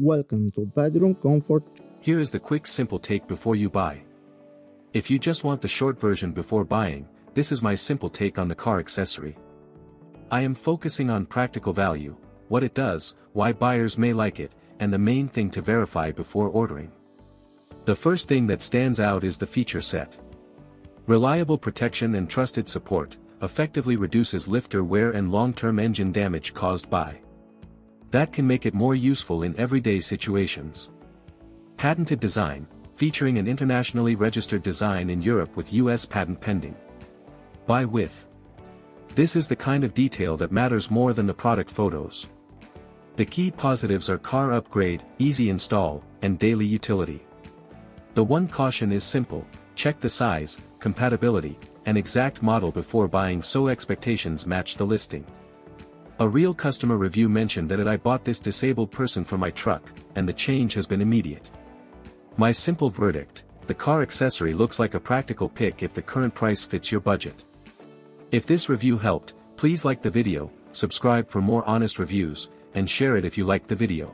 Welcome to Bedroom Comfort. Here is the quick simple take before you buy. If you just want the short version before buying, this is my simple take on the car accessory. I am focusing on practical value, what it does, why buyers may like it, and the main thing to verify before ordering. The first thing that stands out is the feature set. Reliable protection and trusted support, effectively reduces lifter wear and long-term engine damage caused by. That can make it more useful in everyday situations. Patented design, featuring an internationally registered design in Europe with US patent pending. Buy with. This is the kind of detail that matters more than the product photos. The key positives are car upgrade, easy install, and daily utility. The one caution is simple: check the size, compatibility, and exact model before buying so expectations match the listing. A real customer review mentioned that I bought this disabled person for my truck, and the change has been immediate. My simple verdict: the car accessory looks like a practical pick if the current price fits your budget. If this review helped, please like the video, subscribe for more honest reviews, and share it if you liked the video.